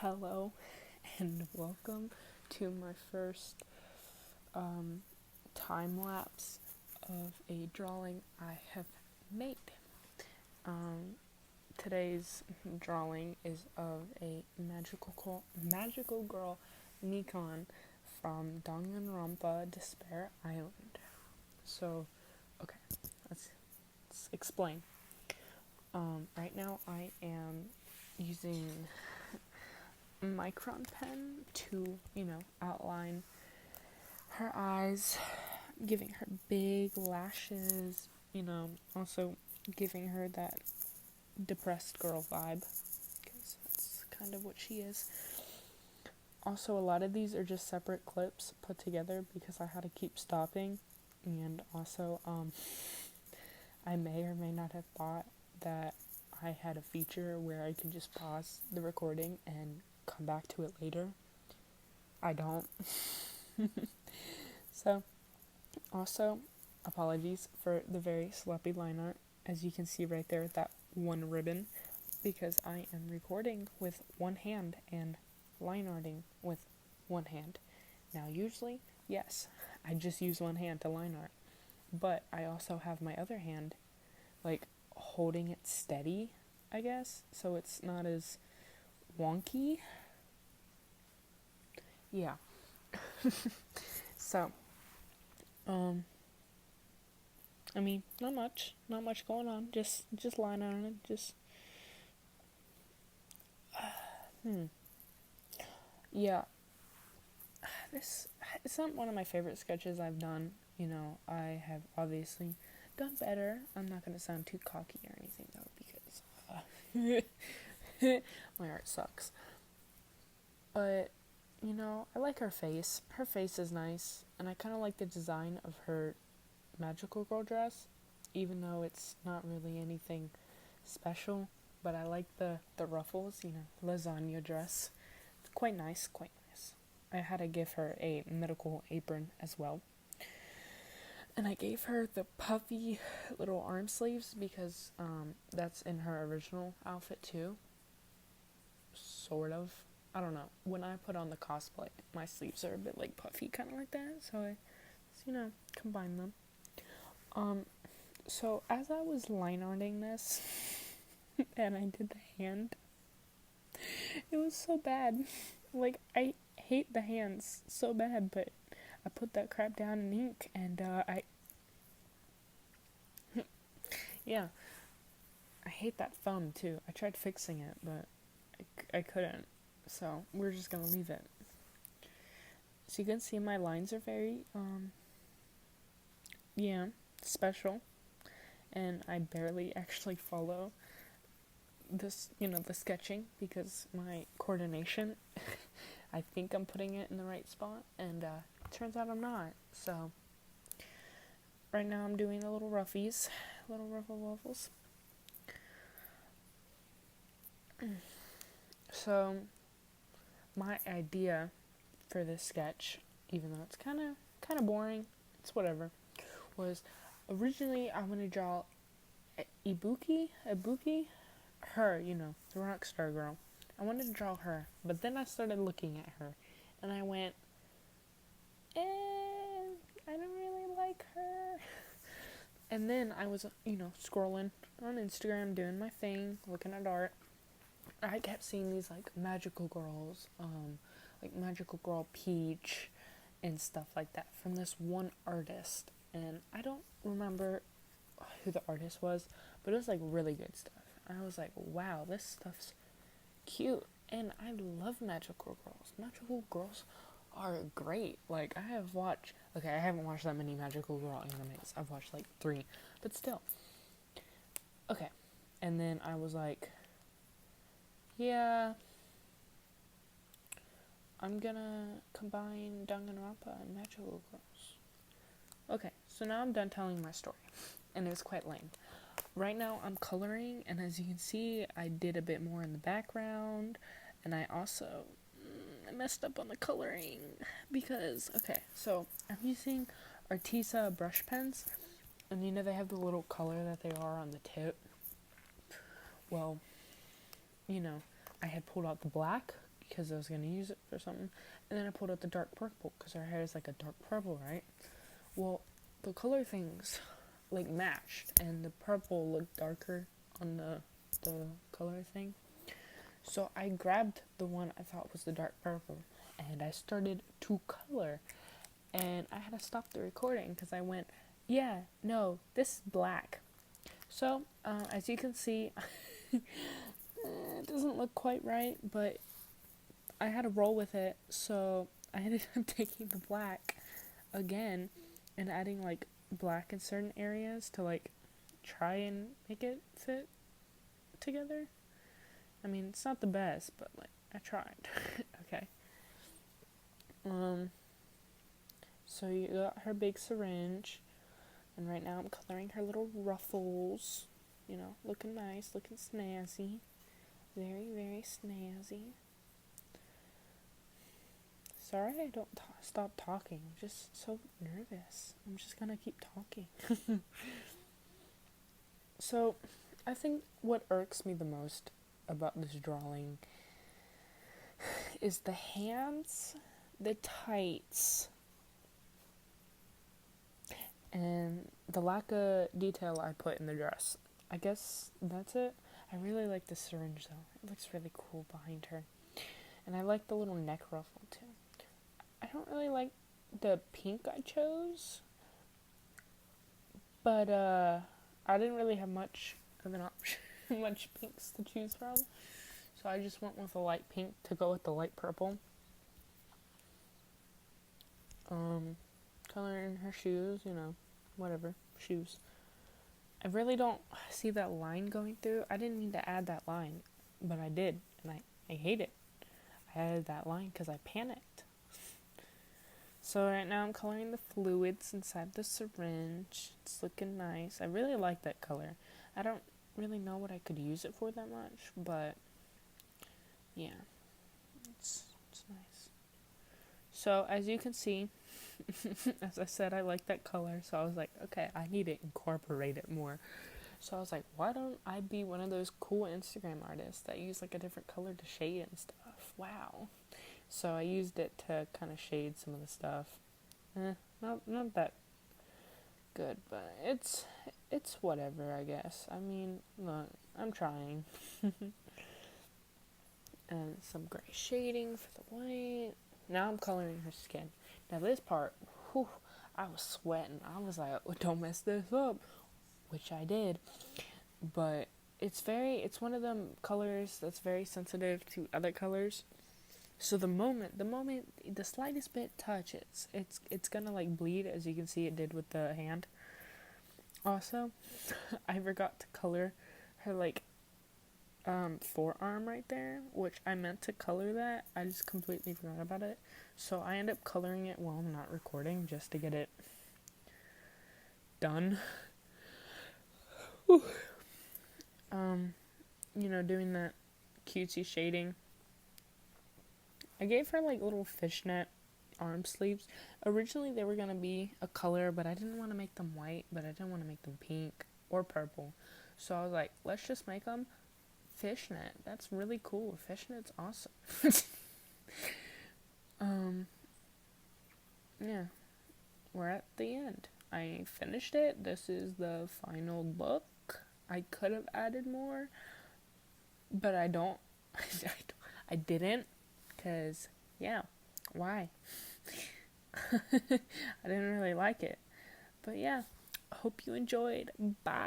Hello and welcome to my first time lapse of a drawing I have made. Today's drawing is of a magical girl, Mikan, from Danganronpa Despair Island. So, okay, let's explain. Right now I am using micron pen to, outline her eyes, giving her big lashes, also giving her that depressed girl vibe, because that's kind of what she is. Also, a lot of these are just separate clips put together because I had to keep stopping, and also, I may or may not have thought that I had a feature where I could just pause the recording and come back to it later. I don't. So, also, apologies for the very sloppy line art, as you can see right there with that one ribbon, because I am recording with one hand and line arting with one hand. Now, usually, yes, I just use one hand to line art, but I also have my other hand, holding it steady, I guess, so it's not as wonky. Yeah. So, not much going on. Just line on it. Yeah. This it's not one of my favorite sketches I've done. I have obviously done better. I'm not gonna sound too cocky or anything though, because my art sucks. But I like her face. Her face is nice, and I kind of like the design of her magical girl dress, even though it's not really anything special. But I like the ruffles, lasagna dress. It's quite nice, quite nice. I had to give her a medical apron as well. And I gave her the puffy little arm sleeves because that's in her original outfit too. Sort of. I don't know. When I put on the cosplay, my sleeves are a bit puffy, kind of like that. So I, combine them. So as I was line arting this, and I did the hand, it was so bad. I hate the hands so bad, but I put that crap down in ink, and yeah, I hate that thumb too. I tried fixing it, but I couldn't. So we're just gonna leave it. So you can see my lines are very, special, and I barely actually follow this, the sketching, because my coordination, I think I'm putting it in the right spot, and turns out I'm not. So right now I'm doing the little roughies, little ruffle waffles. So my idea for this sketch, even though it's kind of boring, it's whatever, was originally I want to draw Ibuki, her, the rock star girl. I wanted to draw her, but then I started looking at her, and I went, I don't really like her. And then I was, scrolling on Instagram, doing my thing, looking at art. I kept seeing these magical girls, Magical Girl Peach and stuff like that from this one artist, and I don't remember who the artist was, but it was really good stuff. And I was like, wow, this stuff's cute, and I love magical girls. Magical girls are great. I haven't watched that many magical girl animes. I've watched 3, but still. Okay, and then I was like, yeah, I'm gonna combine Danganronpa and magical girls. Okay, so now I'm done telling my story, and it was quite lame. Right now I'm coloring, and as you can see, I did a bit more in the background, and I also messed up on the coloring because, so I'm using Artisa brush pens, and they have the little color that they are on the tip. Well, I had pulled out the black because I was going to use it for something. And then I pulled out the dark purple because her hair is like a dark purple, right? Well, the color things like matched, and the purple looked darker on the color thing. So I grabbed the one I thought was the dark purple, and I started to color. And I had to stop the recording because I went, yeah, no, this is black. So, as you can see, it doesn't look quite right, but I had to roll with it. So I ended up taking the black again and adding like black in certain areas to like try and make it fit together. I mean, it's not the best, but like I tried. Okay. So you got her big syringe, and right now I'm coloring her little ruffles. You know, looking nice, looking snazzy. Very, very snazzy. Sorry I don't stop talking. I'm just so nervous. I'm just gonna keep talking. So, I think what irks me the most about this drawing is the hands, the tights, and the lack of detail I put in the dress. I guess that's it. I really like the syringe though. It looks really cool behind her. And I like the little neck ruffle too. I don't really like the pink I chose, but I didn't really have much of an option, much pinks to choose from. So I just went with a light pink to go with the light purple. Coloring her shoes, you know, whatever, shoes. I really don't see that line going through. I didn't need to add that line, but I did, and I hate it. I added that line because I panicked. So right now I'm coloring the fluids inside the syringe. It's looking nice. I really like that color. I don't really know what I could use it for that much, but yeah, it's nice. So as you can see, as I said, I like that color, so I was like, okay, I need to incorporate it more. So I was like, why don't I be one of those cool Instagram artists that use like a different color to shade and stuff? Wow. So I used it to kind of shade some of the stuff. Not that good, but it's whatever, I guess. I mean, look, I'm trying. And some gray shading for the white. Now I'm coloring her skin. Now this part, whew, I was sweating. I was like, oh, don't mess this up, which I did. But it's one of them colors that's very sensitive to other colors. So the moment the slightest bit touches, it's gonna like bleed, as you can see it did with the hand. Also, I forgot to color her like forearm right there, which I meant to color that. I just completely forgot about it. So I end up coloring it while I'm not recording just to get it done. You know, doing that cutesy shading. I gave her like little fishnet arm sleeves. Originally they were gonna be a color, but I didn't want to make them white, but I didn't want to make them pink or purple. So I was like, let's just make them fishnet. That's really cool. Fishnet's awesome. Yeah, we're at the end. I finished it. This is the final look. I could have added more, but I don't. I didn't, because, yeah, why? I didn't really like it. But yeah, hope you enjoyed. Bye.